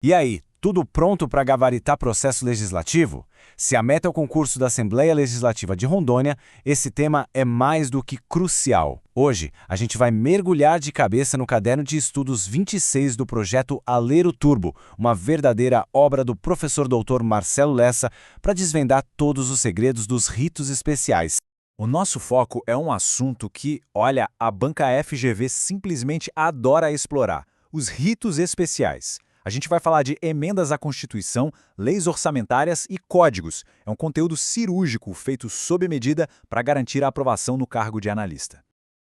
E aí, tudo pronto para gabaritar processo legislativo? Se a meta é o concurso da Assembleia Legislativa de Rondônia, esse tema é mais do que crucial. Hoje, a gente vai mergulhar de cabeça no caderno de estudos 26 do projeto Alero Turbo, uma verdadeira obra do professor doutor Marcelo Lessa, para desvendar todos os segredos dos ritos especiais. O nosso foco é um assunto que, olha, a banca FGV simplesmente adora explorar: os ritos especiais. A gente vai falar de emendas à Constituição, leis orçamentárias e códigos. É um conteúdo cirúrgico feito sob medida para garantir a aprovação no cargo de analista.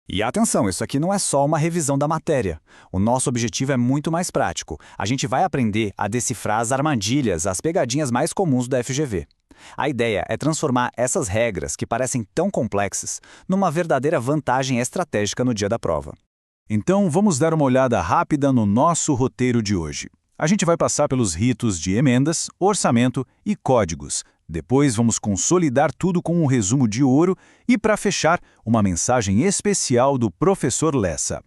E atenção, isso aqui não é só uma revisão da matéria. O nosso objetivo é muito mais prático. A gente vai aprender a decifrar as armadilhas, as pegadinhas mais comuns da FGV. A ideia é transformar essas regras, que parecem tão complexas, numa verdadeira vantagem estratégica no dia da prova. Então, vamos dar uma olhada rápida no nosso roteiro de hoje. A gente vai passar pelos ritos de emendas, orçamento e códigos. Depois vamos consolidar tudo com um resumo de ouro e, para fechar, uma mensagem especial do professor Lessa.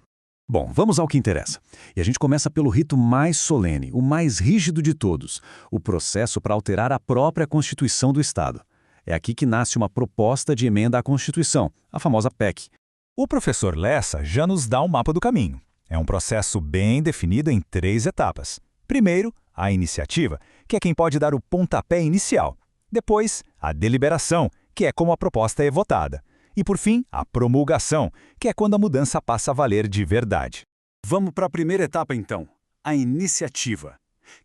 Bom, vamos ao que interessa. E a gente começa pelo rito mais solene, o mais rígido de todos, o processo para alterar a própria Constituição do Estado. É aqui que nasce uma proposta de emenda à Constituição, a famosa PEC. O professor Lessa já nos dá um mapa do caminho. É um processo bem definido em 3 etapas. Primeiro, a iniciativa, que é quem pode dar o pontapé inicial. Depois, a deliberação, que é como a proposta é votada. E, por fim, a promulgação, que é quando a mudança passa a valer de verdade. Vamos para a primeira etapa, então, a iniciativa.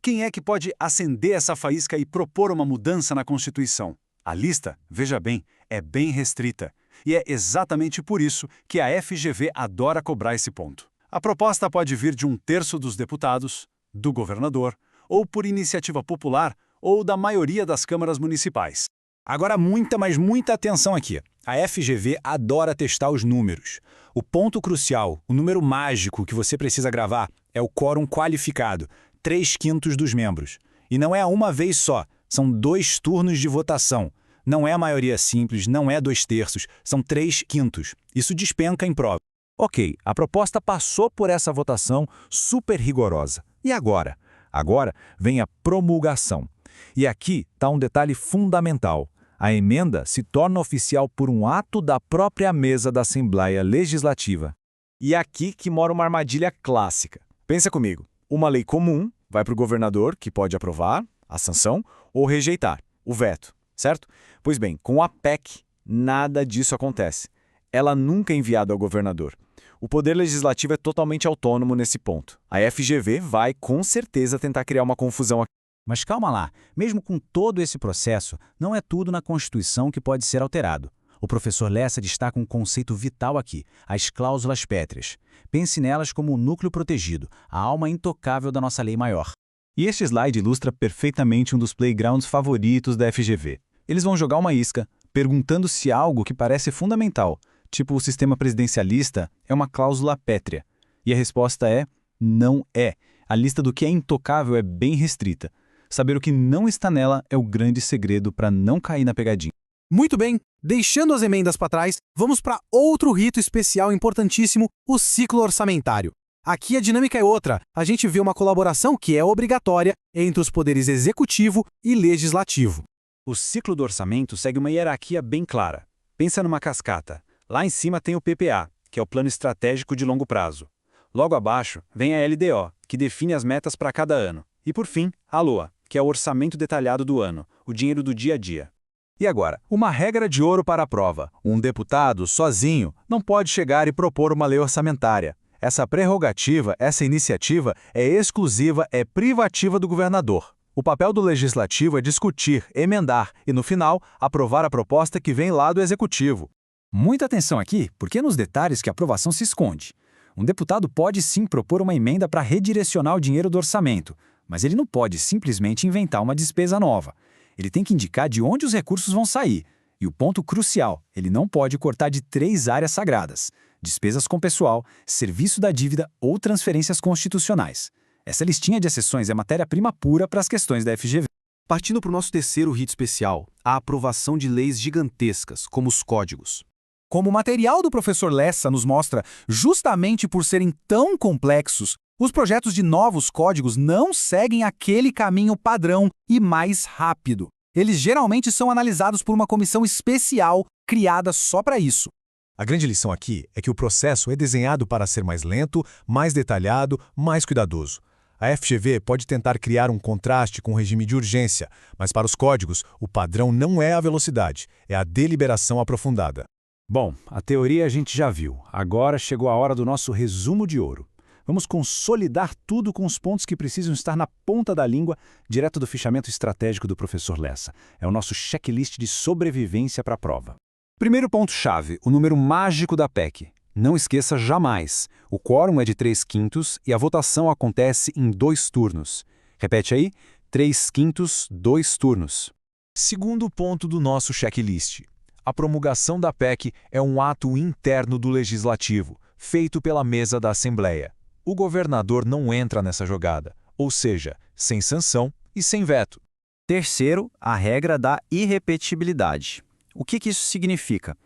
Quem é que pode acender essa faísca e propor uma mudança na Constituição? A lista, veja bem, é bem restrita. E é exatamente por isso que a FGV adora cobrar esse ponto. A proposta pode vir de 1/3 dos deputados, do governador, ou por iniciativa popular, ou da maioria das câmaras municipais. Agora mas muita atenção aqui. A FGV adora testar os números. O ponto crucial, o número mágico que você precisa gravar, é o quórum qualificado, 3/5 dos membros. E não é uma vez só, são 2 turnos de votação. Não é a maioria simples, não é 2/3, são 3/5. Isso despenca em prova. Ok, a proposta passou por essa votação super rigorosa. E agora? Agora vem a promulgação. E aqui está um detalhe fundamental. A emenda se torna oficial por um ato da própria mesa da Assembleia Legislativa. E é aqui que mora uma armadilha clássica. Pensa comigo, uma lei comum vai para o governador, que pode aprovar a sanção ou rejeitar, o veto, certo? Pois bem, com a PEC, nada disso acontece. Ela nunca é enviada ao governador. O Poder Legislativo é totalmente autônomo nesse ponto. A FGV vai, com certeza, tentar criar uma confusão aqui. Mas calma lá, mesmo com todo esse processo, não é tudo na Constituição que pode ser alterado. O professor Lessa destaca um conceito vital aqui, as cláusulas pétreas. Pense nelas como o núcleo protegido, a alma intocável da nossa lei maior. E este slide ilustra perfeitamente um dos playgrounds favoritos da FGV. Eles vão jogar uma isca, perguntando se algo que parece fundamental, tipo o sistema presidencialista, é uma cláusula pétrea. E a resposta é: não é. A lista do que é intocável é bem restrita. Saber o que não está nela é o grande segredo para não cair na pegadinha. Muito bem, deixando as emendas para trás, vamos para outro rito especial importantíssimo, o ciclo orçamentário. Aqui a dinâmica é outra, a gente vê uma colaboração que é obrigatória entre os poderes executivo e legislativo. O ciclo do orçamento segue uma hierarquia bem clara. Pensa numa cascata. Lá em cima tem o PPA, que é o Plano Estratégico de Longo Prazo. Logo abaixo vem a LDO, que define as metas para cada ano. E por fim, a LOA, que é o orçamento detalhado do ano, o dinheiro do dia a dia. E agora, uma regra de ouro para a prova. Um deputado, sozinho, não pode chegar e propor uma lei orçamentária. Essa prerrogativa, essa iniciativa, é exclusiva, é privativa do governador. O papel do legislativo é discutir, emendar e, no final, aprovar a proposta que vem lá do executivo. Muita atenção aqui, porque nos detalhes que a aprovação se esconde. Um deputado pode sim propor uma emenda para redirecionar o dinheiro do orçamento, mas ele não pode simplesmente inventar uma despesa nova. Ele tem que indicar de onde os recursos vão sair. E o ponto crucial, ele não pode cortar de 3 áreas sagradas: despesas com pessoal, serviço da dívida ou transferências constitucionais. Essa listinha de exceções é matéria-prima pura para as questões da FGV. Partindo para o nosso terceiro rito especial, a aprovação de leis gigantescas, como os códigos. Como o material do professor Lessa nos mostra, justamente por serem tão complexos, Os projetos de novos códigos não seguem aquele caminho padrão e mais rápido. Eles geralmente são analisados por uma comissão especial criada só para isso. A grande lição aqui é que o processo é desenhado para ser mais lento, mais detalhado, mais cuidadoso. A FGV pode tentar criar um contraste com o regime de urgência, mas para os códigos, o padrão não é a velocidade, é a deliberação aprofundada. Bom, a teoria a gente já viu. Agora chegou a hora do nosso resumo de ouro. Vamos consolidar tudo com os pontos que precisam estar na ponta da língua, direto do fichamento estratégico do professor Lessa. É o nosso checklist de sobrevivência para a prova. Primeiro ponto-chave, o número mágico da PEC. Não esqueça jamais, o quórum é de 3/5 e a votação acontece em 2 turnos. Repete aí, 3/5, 2 turnos. Segundo ponto do nosso checklist. A promulgação da PEC é um ato interno do Legislativo, feito pela mesa da Assembleia. O governador não entra nessa jogada, ou seja, sem sanção e sem veto. Terceiro, a regra da irrepetibilidade. O que isso significa?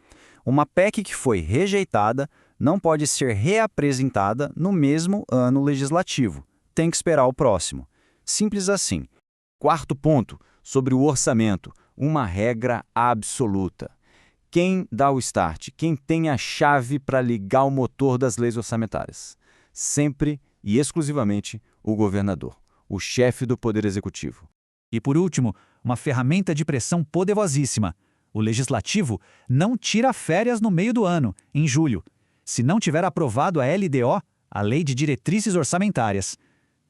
Uma PEC que foi rejeitada não pode ser reapresentada no mesmo ano legislativo. Tem que esperar o próximo. Simples assim. Quarto ponto, sobre o orçamento, uma regra absoluta. Quem dá o start, quem tem a chave para ligar o motor das leis orçamentárias? Sempre e exclusivamente o governador, o chefe do Poder Executivo. E por último, uma ferramenta de pressão poderosíssima. O Legislativo não tira férias no meio do ano, em julho, se não tiver aprovado a LDO, a Lei de Diretrizes Orçamentárias.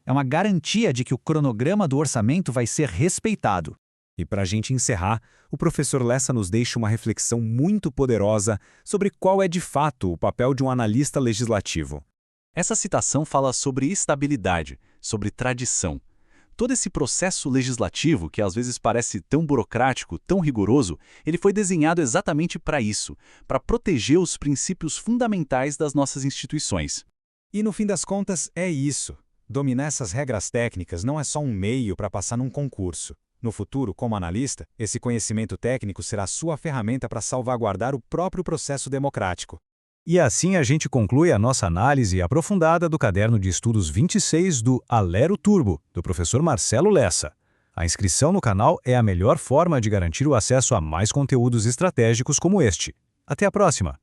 É uma garantia de que o cronograma do orçamento vai ser respeitado. E para a gente encerrar, o professor Lessa nos deixa uma reflexão muito poderosa sobre qual é de fato o papel de um analista legislativo. Essa citação fala sobre estabilidade, sobre tradição. Todo esse processo legislativo, que às vezes parece tão burocrático, tão rigoroso, ele foi desenhado exatamente para isso, para proteger os princípios fundamentais das nossas instituições. E no fim das contas, é isso. Dominar essas regras técnicas não é só um meio para passar num concurso. No futuro, como analista, esse conhecimento técnico será sua ferramenta para salvaguardar o próprio processo democrático. E assim a gente conclui a nossa análise aprofundada do caderno de estudos 26 do Alero Turbo, do professor Marcelo Lessa. A inscrição no canal é a melhor forma de garantir o acesso a mais conteúdos estratégicos como este. Até a próxima!